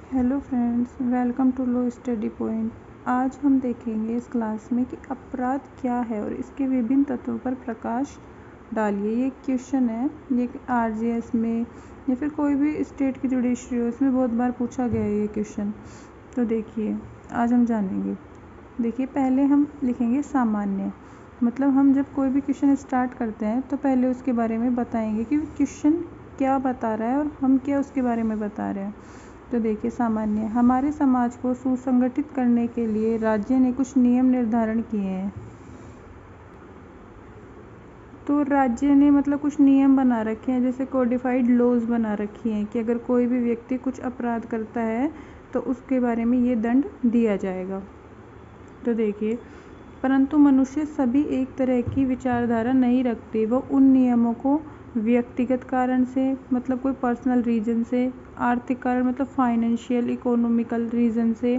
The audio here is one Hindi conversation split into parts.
Hello friends, welcome to low study point. आज हम देखेंगे इस क्लास में कि अपराध क्या है और इसके विभिन्न तत्वों पर प्रकाश डालिए। ये क्वेश्चन है, ये आरजीएस में या फिर कोई भी स्टेट की जुडिशरी हो, इसमें बहुत बार पूछा गया है ये क्वेश्चन। तो देखिए, आज हम जानेंगे। देखिए, पहले हम लिखेंगे सामान्य, मतलब हम जब कोई भी क्वेश्चन स्टार्ट करते हैं तो पहले उसके बारे में बताएंगे कि क्वेश्चन क्या बता रहा है और हम क्या उसके बारे में बता रहे हैं। तो देखिए, सामान्य, हमारे समाज को सुसंगठित करने के लिए राज्य ने कुछ नियम निर्धारण किए हैं। तो राज्य ने मतलब कुछ नियम बना रखे हैं, जैसे कोडिफाइड लॉज बना रखी हैं कि अगर कोई भी व्यक्ति कुछ अपराध करता है तो उसके बारे में ये दंड दिया जाएगा। तो देखिए, परंतु मनुष्य सभी एक तरह की विचारधारा नहीं रखते। वो उन नियमों को व्यक्तिगत कारण से, मतलब कोई पर्सनल रीजन से, आर्थिक कारण मतलब फाइनेंशियल इकोनॉमिकल रीजन से,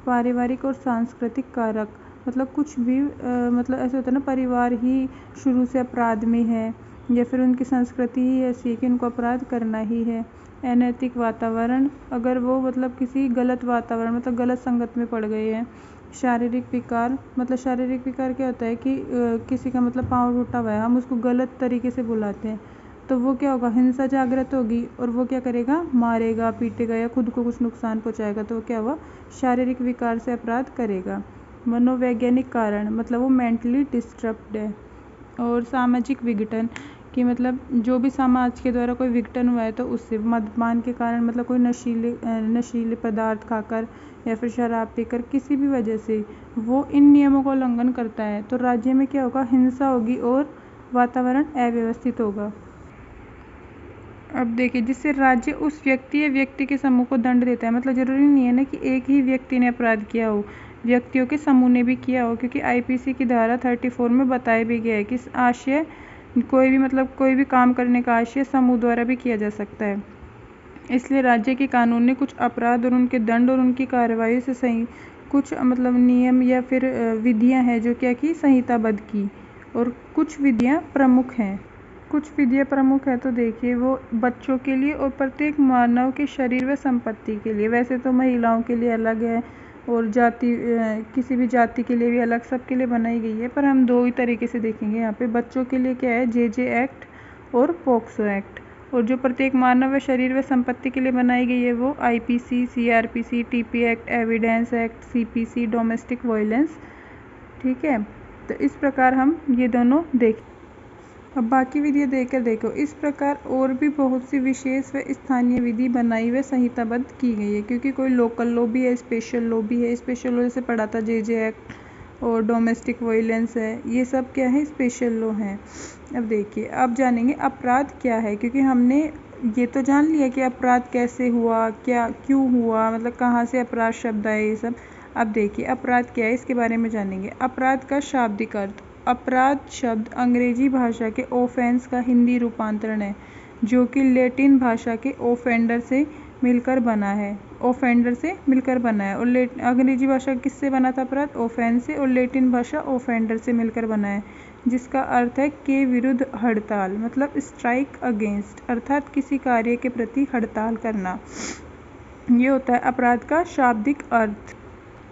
पारिवारिक और सांस्कृतिक कारक मतलब कुछ भी मतलब ऐसे होता है ना, परिवार ही शुरू से अपराध में है या फिर उनकी संस्कृति ही ऐसी है कि उनको अपराध करना ही है। अनैतिक वातावरण, अगर वो मतलब किसी गलत वातावरण मतलब गलत संगत में पड़ गए हैं। शारीरिक विकार, मतलब शारीरिक विकार क्या होता है कि किसी का मतलब पाँव टूटा हुआ है, हम उसको गलत तरीके से बुलाते हैं, तो वो क्या होगा, हिंसा जागृत होगी और वो क्या करेगा, मारेगा, पीटेगा या खुद को कुछ नुकसान पहुंचाएगा, तो वो क्या हुआ, शारीरिक विकार से अपराध करेगा। मनोवैज्ञानिक कारण, मतलब वो मेंटली डिस्टर्ब्ड है। और सामाजिक विघटन, कि मतलब जो भी समाज के द्वारा कोई विघटन हुआ है तो उससे। मद्यपान के कारण, मतलब कोई नशीले पदार्थ खाकर या फिर शराब पीकर किसी भी वजह से वो इन नियमों का उल्लंघन करता है तो राज्य में क्या होगा, हिंसा होगी और वातावरण अव्यवस्थित होगा। अब देखिए, जिससे राज्य उस व्यक्ति या व्यक्ति के समूह को दंड देता है। मतलब जरूरी नहीं है ना कि एक ही व्यक्ति ने अपराध किया हो, व्यक्तियों के समूह ने भी किया हो, क्योंकि आईपीसी की धारा 34 में बताया भी गया है कि आशय कोई भी काम करने का आशय समूह द्वारा भी किया जा सकता है। इसलिए राज्य के कानून ने कुछ अपराध और उनके दंड और उनकी कार्रवाई से सही कुछ मतलब नियम या फिर विधियां हैं जो क्या की संहिताबद्ध की, और कुछ विधियां प्रमुख हैं। तो देखिए, वो बच्चों के लिए और प्रत्येक मानव के शरीर व संपत्ति के लिए। वैसे तो महिलाओं के लिए अलग है और किसी भी जाति के लिए भी अलग, सबके लिए बनाई गई है, पर हम दो ही तरीके से देखेंगे यहाँ पे। बच्चों के लिए क्या है, जे एक्ट और पॉक्सो एक्ट, और जो प्रत्येक मानव व शरीर व संपत्ति के लिए बनाई गई है वो IPC, CrPC, TP act, evidence act, CPC, domestic violence. ठीक है, तो इस प्रकार हम ये दोनों देखें। अब बाकी विधियाँ देखकर देखो। इस प्रकार और भी बहुत सी विशेष व स्थानीय विधि बनाई व संहिताबद्ध की गई है, क्योंकि कोई लोकल लॉ भी है, स्पेशल लॉ भी है। स्पेशल लॉ जैसे पढ़ा था जे एक्ट, और डोमेस्टिक वायलेंस है, ये सब क्या है, स्पेशल लॉ हैं। अब देखिए, अब जानेंगे अपराध क्या है, क्योंकि हमने ये तो जान लिया कि अपराध कैसे हुआ, क्या क्यों हुआ, मतलब कहाँ से अपराध शब्द आए, ये सब। अब देखिए, अपराध क्या है, इसके बारे में जानेंगे। अपराध का शाब्दिक अर्थ। अपराध शब्द अंग्रेजी भाषा के ऑफेंस का हिंदी रूपांतरण है, जो कि लैटिन भाषा के ऑफेंडर से मिलकर बना है। और अंग्रेजी भाषा किससे बना था अपराध, ऑफेंस से, और लैटिन भाषा ऑफेंडर से मिलकर बना है, जिसका अर्थ है के विरुद्ध हड़ताल, मतलब स्ट्राइक अगेंस्ट, अर्थात किसी कार्य के प्रति हड़ताल करना। ये होता है अपराध का शाब्दिक अर्थ।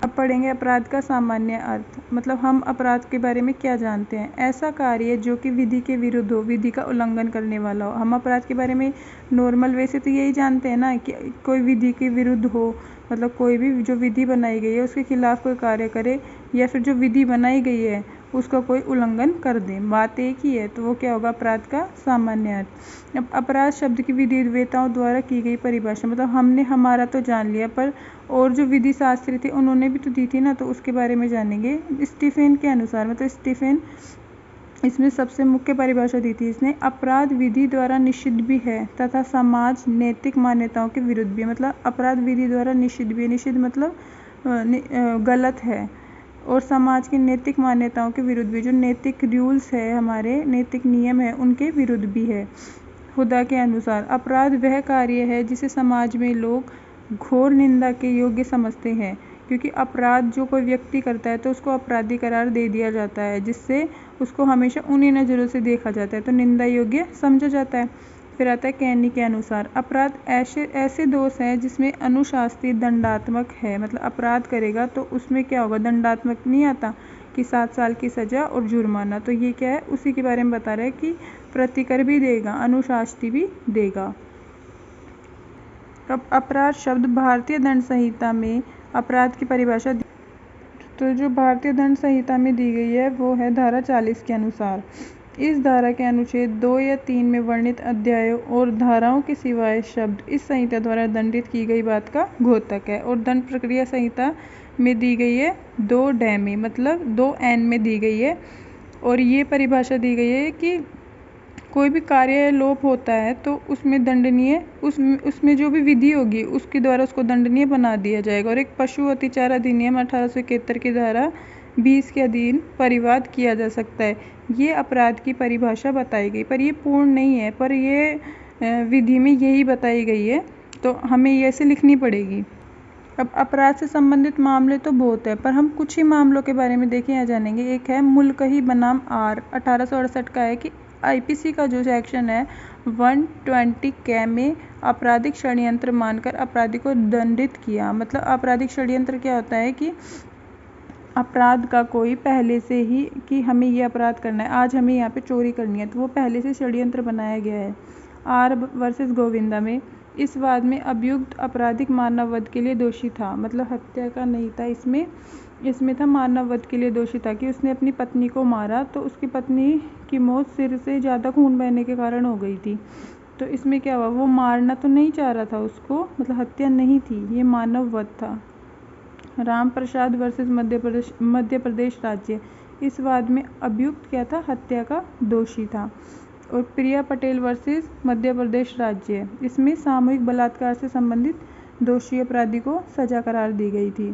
अब पढ़ेंगे अपराध का सामान्य अर्थ, मतलब हम अपराध के बारे में क्या जानते हैं। ऐसा कार्य जो कि विधि के विरुद्ध हो, विधि का उल्लंघन करने वाला हो। हम अपराध के बारे में नॉर्मल वैसे तो यही जानते हैं ना कि कोई विधि के विरुद्ध हो, मतलब कोई भी जो विधि बनाई गई है उसके खिलाफ कोई कार्य करे, या फिर जो विधि बनाई गई है उसका कोई उल्लंघन कर दे, बात एक ही है, तो वो क्या होगा, अपराध का सामान्य अर्थ। अब अपराध शब्द की विधिवेताओं द्वारा की गई परिभाषा, मतलब हमने हमारा तो जान लिया, पर और जो विधि शास्त्री थे उन्होंने भी तो दी थी ना, तो उसके बारे में जानेंगे। स्टीफेन के अनुसार, मतलब स्टीफेन इसमें सबसे मुख्य परिभाषा दी थी इसने। अपराध विधि द्वारा निषिद्ध भी है तथा समाज नैतिक मान्यताओं के विरुद्ध भी है। मतलब अपराध विधि द्वारा निषिद्ध भी है, निषिद्ध मतलब गलत है, और समाज की नैतिक मान्यताओं के विरुद्ध भी, जो नैतिक रूल्स है, हमारे नैतिक नियम है, उनके विरुद्ध भी है। खुदा के अनुसार अपराध वह कार्य है जिसे समाज में लोग घोर निंदा के योग्य समझते हैं, क्योंकि अपराध जो कोई व्यक्ति करता है तो उसको अपराधी करार दे दिया जाता है, जिससे उसको हमेशा उन्हीं नज़रों से देखा जाता है, तो निंदा योग्य समझा जाता है। फिर आता है कैनी के अनुसार अपराध ऐसे दोष हैं जिसमें अनुशास्त्रीय दंडात्मक है, मतलब अपराध करेगा तो उसमें क्या होगा, दंडात्मक नहीं आता कि 7 साल की सज़ा और जुर्माना, तो ये क्या है उसी के बारे में बता रहा है कि प्रतिकर भी देगा, अनुशास्त्री भी देगा। अब अपराध शब्द भारतीय दंड संहिता में अपराध की परिभाषा तो जो भारतीय दंड संहिता में दी गई है वो है धारा 40 के अनुसार। इस धारा के अनुच्छेद 2 या 3 में वर्णित अध्यायों और धाराओं के सिवाय शब्द इस संहिता द्वारा दंडित की गई बात का घोतक है। और दंड प्रक्रिया संहिता में दी गई है 2 डै में, मतलब 2 एन में दी गई है। और ये परिभाषा दी गई है कि कोई भी कार्य लोप होता है तो उसमें दंडनीय उसमें जो भी विधि होगी उसके द्वारा उसको दंडनीय बना दिया जाएगा। और एक पशु अत्याचार अधिनियम 1871 की धारा 20 के अधीन परिवाद किया जा सकता है। ये अपराध की परिभाषा बताई गई, पर ये पूर्ण नहीं है, पर ये विधि में यही बताई गई है, तो हमें ये ऐसे लिखनी पड़ेगी। अब अपराध से संबंधित मामले तो बहुत है, पर हम कुछ ही मामलों के बारे में देखें या जानेंगे। एक है मुल्कही बनाम आर 1868 का है कि आईपीसी का जो सेक्शन है 120 के में आपराधिक षड्यंत्र मानकर अपराधी को दंडित किया। मतलब आपराधिक षड्यंत्र क्या होता है कि अपराध का कोई पहले से ही कि हमें ये अपराध करना है, आज हमें यहाँ पे चोरी करनी है, तो वो पहले से षड्यंत्र बनाया गया है। आर वर्सेस गोविंदा में इस वाद में अभियुक्त आपराधिक मानव वध के लिए दोषी था, मतलब हत्या का नहीं था, इसमें था मानव वध के लिए दोषी था कि उसने अपनी पत्नी को मारा, तो उसकी पत्नी की मौत सिर से ज़्यादा खून बहने के कारण हो गई थी। तो इसमें क्या हुआ, वो मारना तो नहीं चाह रहा था उसको, मतलब हत्या नहीं थी, ये मानव वध था। राम प्रसाद वर्सेस मध्य प्रदेश राज्य, इस वाद में अभियुक्त क्या था, हत्या का दोषी था। और प्रिया पटेल वर्सेस मध्य प्रदेश राज्य, इसमें सामूहिक बलात्कार से संबंधित दोषी अपराधी को सजा करार दी गई थी।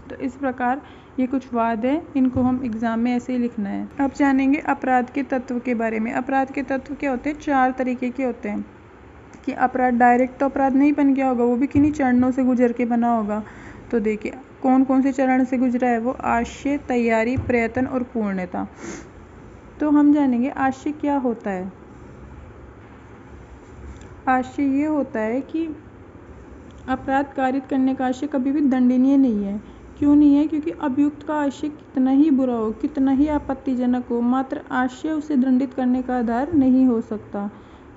तो इस प्रकार ये कुछ वाद है, इनको हम एग्जाम में ऐसे ही लिखना है। अब जानेंगे अपराध के तत्व के बारे में। अपराध के तत्व क्या होते हैं, 4 तरीके के होते हैं कि अपराध डायरेक्ट तो अपराध नहीं बन गया होगा, वो भी किन्हीं चरणों से गुजर के बना होगा। तो देखिए कौन कौन से चरण से गुजरा है वो, आशय, तैयारी, प्रयत्न और पूर्णता। तो हम जानेंगे आशय क्या होता है। आशय ये होता है कि अपराध कारित करने का आशय कभी भी दंडनीय नहीं है। क्यों नहीं है, क्योंकि अभियुक्त का आशय कितना ही बुरा हो, कितना ही आपत्तिजनक हो, मात्र आशय उसे दंडित करने का आधार नहीं हो सकता,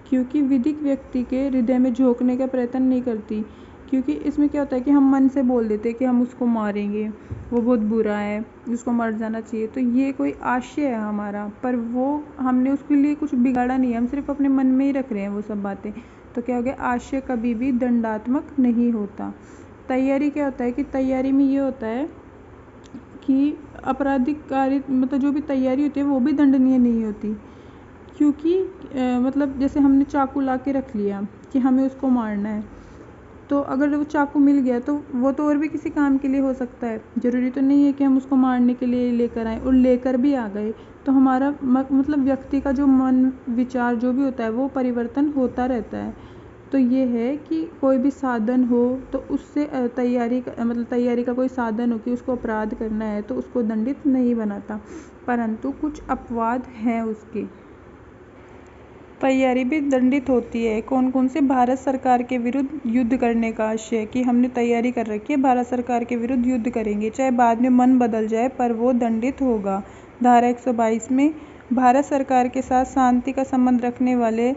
क्योंकि विधिक व्यक्ति के हृदय में झोंकने का प्रयत्न नहीं करती। क्योंकि इसमें क्या होता है कि हम मन से बोल देते हैं कि हम उसको मारेंगे, वो बहुत बुरा है, उसको मर जाना चाहिए, तो ये कोई आशय है हमारा, पर वो हमने उसके लिए कुछ बिगाड़ा नहीं है, हम सिर्फ अपने मन में ही रख रहे हैं वो सब बातें। तो क्या हो गया, आशय कभी भी दंडात्मक नहीं होता। तैयारी क्या होता है कि तैयारी में ये होता है कि आपराधिक कार्य मतलब जो भी तैयारी होती है वो भी दंडनीय नहीं होती, क्योंकि मतलब जैसे हमने चाकू ला के रख लिया कि हमें उसको मारना है, तो अगर वो चाकू मिल गया तो वो तो और भी किसी काम के लिए हो सकता है, ज़रूरी तो नहीं है कि हम उसको मारने के लिए लेकर आए, और लेकर भी आ गए तो हमारा मतलब व्यक्ति का जो मन विचार जो भी होता है वो परिवर्तन होता रहता है। तो ये है कि कोई भी साधन हो तो उससे तैयारी का कोई साधन हो कि उसको अपराध करना है तो उसको दंडित नहीं बनाता, परंतु कुछ अपवाद हैं उसके। तैयारी भी दंडित होती है। कौन कौन से, भारत सरकार के विरुद्ध युद्ध करने का आशय कि हमने तैयारी कर रखी है, भारत सरकार के विरुद्ध युद्ध करेंगे, चाहे बाद में मन बदल जाए पर वो दंडित होगा। धारा 122 में भारत सरकार के साथ शांति का संबंध रखने वाले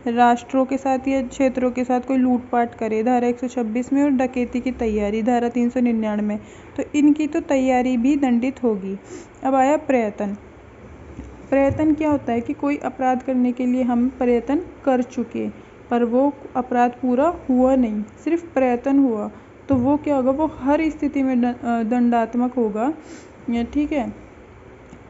राष्ट्रों के साथ या क्षेत्रों के साथ कोई लूटपाट करे, धारा 126 में। और डकैती की तैयारी, धारा 399, तो इनकी तो तैयारी भी दंडित होगी। अब आया प्रयत्न। प्रयत्न क्या होता है कि कोई अपराध करने के लिए हम प्रयत्न कर चुके पर वो अपराध पूरा हुआ नहीं, सिर्फ प्रयत्न हुआ, तो वो क्या होगा, वो हर स्थिति में दंडात्मक होगा। ठीक है,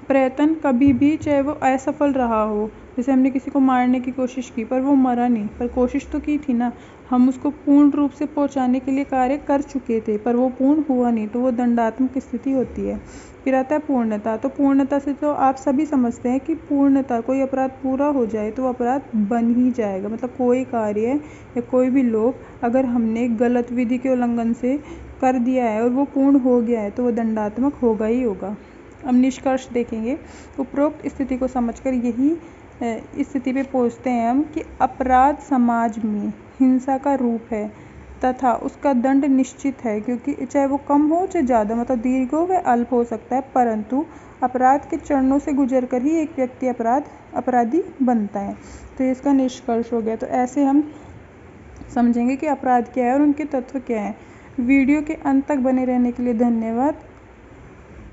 प्रयत्न कभी भी चाहे वो असफल रहा हो, जैसे हमने किसी को मारने की कोशिश की पर वो मरा नहीं, पर कोशिश तो की थी ना, हम उसको पूर्ण रूप से पहुंचाने के लिए कार्य कर चुके थे पर वो पूर्ण हुआ नहीं, तो वो दंडात्मक स्थिति होती है। फिर आता है पूर्णता। तो पूर्णता से तो आप सभी समझते हैं कि पूर्णता, कोई अपराध पूरा हो जाए तो अपराध बन ही जाएगा, मतलब कोई कार्य या कोई भी लोग अगर हमने गलत विधि के उल्लंघन से कर दिया है और वो पूर्ण हो गया है तो वो दंडात्मक होगा ही होगा। अब निष्कर्ष देखेंगे। उपरोक्त स्थिति को समझकर यही स्थिति पे पहुँचते हैं हम कि अपराध समाज में हिंसा का रूप है तथा उसका दंड निश्चित है, क्योंकि चाहे वो कम हो चाहे ज़्यादा, मतलब दीर्घ हो वह अल्प हो सकता है, परंतु अपराध के चरणों से गुजर कर ही एक व्यक्ति अपराधी बनता है। तो ये इसका निष्कर्ष हो गया। तो ऐसे हम समझेंगे कि अपराध क्या है और उनके तत्व क्या हैं। वीडियो के अंत तक बने रहने के लिए धन्यवाद।